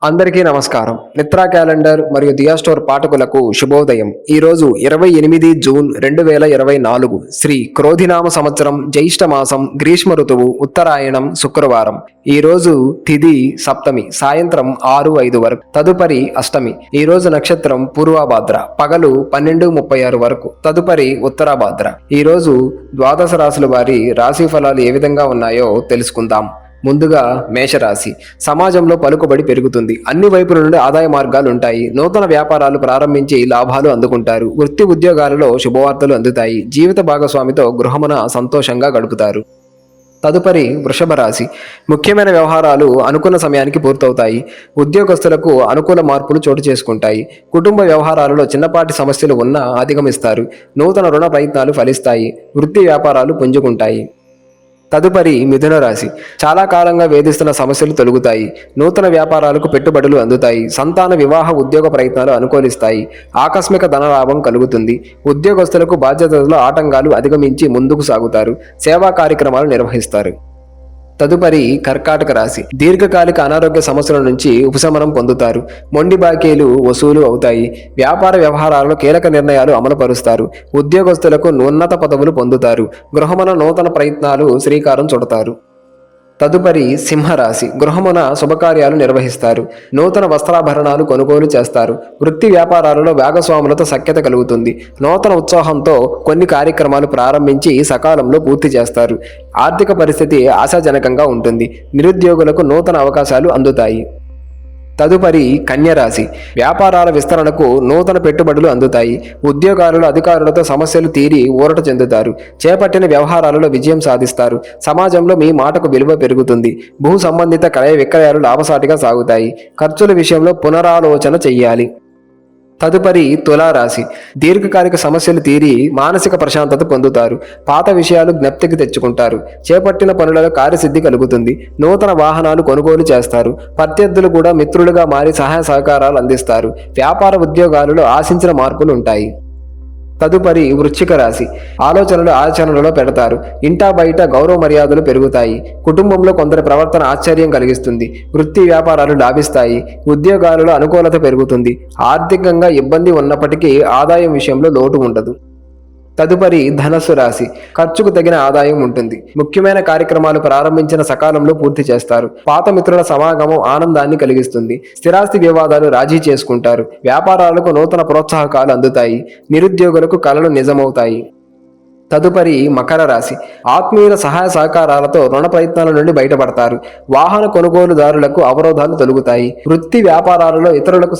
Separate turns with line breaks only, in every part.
అందరికీ నమస్కారం. నిత్రా క్యాలెండర్ మరియు దియా స్టోర్ పాఠకులకు శుభోదయం. ఈరోజు 28 జూన్ 2024 శ్రీ క్రోధినామ సంవత్సరం జ్యేష్ఠ మాసం గ్రీష్మ ఋతువు ఉత్తరాయణం శుక్రవారం. ఈరోజు తిథి సప్తమి సాయంత్రం 6:05 వరకు, తదుపరి అష్టమి. ఈరోజు నక్షత్రం పూర్వభాద్ర పగలు 12:36 వరకు, తదుపరి ఉత్తరాభాద్ర. ఈరోజు ద్వాదశ రాశుల వారి రాశి ఫలాలు ఏ విధంగా ఉన్నాయో తెలుసుకుందాం. ముందుగా మేషరాశి. సమాజంలో పలుకుబడి పెరుగుతుంది. అన్ని వైపుల నుండి ఆదాయ మార్గాలు ఉంటాయి. నూతన వ్యాపారాలు ప్రారంభించి లాభాలు అందుకుంటారు. వృత్తి ఉద్యోగాలలో శుభవార్తలు అందుతాయి. జీవిత భాగస్వామితో గృహమున సంతోషంగా గడుపుతారు. తదుపరి వృషభ రాశి. ముఖ్యమైన వ్యవహారాలు అనుకున్న సమయానికి పూర్తవుతాయి. ఉద్యోగస్తులకు అనుకూల మార్పులు చోటు చేసుకుంటాయి. కుటుంబ వ్యవహారాలలో చిన్నపాటి సమస్యలు ఉన్నా అధిగమిస్తారు. నూతన రుణ ప్రయత్నాలు ఫలిస్తాయి. వృత్తి వ్యాపారాలు పుంజుకుంటాయి. తదుపరి మిథున రాశి. చాలా కాలంగా వేధిస్తున్న సమస్యలు తొలగుతాయి. నూతన వ్యాపారాలకు పెట్టుబడులు అందుతాయి. సంతాన వివాహ ఉద్యోగ ప్రయత్నాలు అనుకూలిస్తాయి. ఆకస్మిక ధనలాభం కలుగుతుంది. ఉద్యోగస్తులకు బాధ్యతలలో ఆటంకాలు అధిగమించి ముందుకు సాగుతారు. సేవా కార్యక్రమాలు నిర్వహిస్తారు. తదుపరి కర్కాటక రాశి. దీర్ఘకాలిక అనారోగ్య సమస్యల నుంచి ఉపశమనం పొందుతారు. మొండి బాకీలు వసూలు అవుతాయి. వ్యాపార వ్యవహారాలలో కీలక నిర్ణయాలు అమలుపరుస్తారు. ఉద్యోగస్తులకు ఉన్నత పదవులు పొందుతారు. గృహమున నూతన ప్రయత్నాలు శ్రీకారం చుడతారు. తదుపరి సింహరాశి. గృహమున శుభకార్యాలు నిర్వహిస్తారు. నూతన వస్త్రాభరణాలు కొనుగోలు చేస్తారు. వృత్తి వ్యాపారాలలో భాగస్వాములతో సఖ్యత కలుగుతుంది. నూతన ఉత్సాహంతో కొన్ని కార్యక్రమాలు ప్రారంభించి సకాలంలో పూర్తి చేస్తారు. ఆర్థిక పరిస్థితి ఆశాజనకంగా ఉంటుంది. నిరుద్యోగులకు నూతన అవకాశాలు అందుతాయి. తదుపరి కన్యరాశి. వ్యాపారాల విస్తరణకు నూతన పెట్టుబడులు అందుతాయి. ఉద్యోగాలలో అధికారులతో సమస్యలు తీరి ఊరట చెందుతారు. చేపట్టిన వ్యవహారాలలో విజయం సాధిస్తారు. సమాజంలో మీ మాటకు విలువ పెరుగుతుంది. భూ సంబంధిత క్రయ విక్రయాలు లాభసాటిగా సాగుతాయి. ఖర్చుల విషయంలో పునరాలోచన చెయ్యాలి. తదుపరి తులారాశి. దీర్ఘకాలిక సమస్యలు తీరి మానసిక ప్రశాంతత పొందుతారు. పాత విషయాలు జ్ఞప్తికి తెచ్చుకుంటారు. చేపట్టిన పనులలో కార్యసిద్ధి కలుగుతుంది. నూతన వాహనాలు కొనుగోలు చేస్తారు. ప్రత్యర్థులు కూడా మిత్రులుగా మారి సహాయ సహకారాలు అందిస్తారు. వ్యాపార ఉద్యోగాలలో ఆశించిన మార్పులు ఉంటాయి. తదుపరి వృశ్చిక రాశి. ఆలోచనలు ఆచరణలో పెడతారు. ఇంటా బయట గౌరవ మర్యాదలు పెరుగుతాయి. కుటుంబంలో కొందరి ప్రవర్తన ఆశ్చర్యం కలిగిస్తుంది. వృత్తి వ్యాపారాలు లాభిస్తాయి. ఉద్యోగాలలో అనుకూలత పెరుగుతుంది. ఆర్థికంగా ఇబ్బంది ఉన్నప్పటికీ ఆదాయం విషయంలో లోటు ఉండదు. తదుపరి ధనస్సు రాశి. ఖర్చుకు తగిన ఆదాయం ఉంటుంది. ముఖ్యమైన కార్యక్రమాలు ప్రారంభించిన సకాలంలో పూర్తి చేస్తారు. పాత మిత్రుల సమాగమం ఆనందాన్ని కలిగిస్తుంది. స్థిరాస్తి వివాదాలు రాజీ చేసుకుంటారు. వ్యాపారాలకు నూతన ప్రోత్సాహకాలు అందుతాయి. నిరుద్యోగులకు కలలు నిజమవుతాయి. తదుపరి మకర రాశి. ఆత్మీయుల సహాయ సహకారాలతో రుణ ప్రయత్నాల నుండి బయటపడతారు. వాహన కొనుగోలుదారులకు అవరోధాలు తొలగుతాయి. వృత్తి వ్యాపారాలలో ఇతరులకు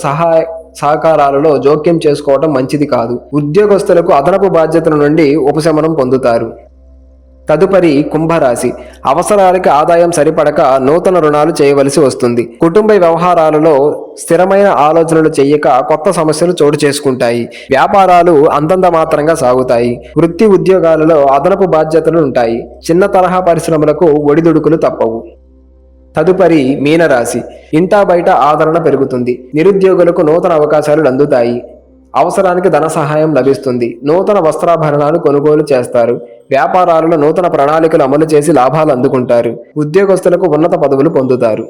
సహకారాలలో జోక్యం చేసుకోవడం మంచిది కాదు. ఉద్యోగస్తులకు అదనపు బాధ్యతల నుండి ఉపశమనం పొందుతారు. తదుపరి కుంభరాశి. అవసరాలకి ఆదాయం సరిపడక నూతన రుణాలు చేయవలసి వస్తుంది. కుటుంబ వ్యవహారాలలో స్థిరమైన ఆలోచనలు చెయ్యక కొత్త సమస్యలు చోటు చేసుకుంటాయి. వ్యాపారాలు అంతంత మాత్రంగా సాగుతాయి. వృత్తి ఉద్యోగాలలో అదనపు బాధ్యతలు ఉంటాయి. చిన్న తరహా పరిశ్రమలకు ఒడిదుడుకులు తప్పవు. తదుపరి మీనరాశి. ఇంటా బయట ఆదరణ పెరుగుతుంది. నిరుద్యోగులకు నూతన అవకాశాలు అందుతాయి. అవసరానికి ధన సహాయం లభిస్తుంది. నూతన వస్త్రాభరణాలు కొనుగోలు చేస్తారు. వ్యాపారాలలో నూతన ప్రణాళికలు అమలు చేసి లాభాలు అందుకుంటారు. ఉద్యోగస్తులకు ఉన్నత పదవులు పొందుతారు.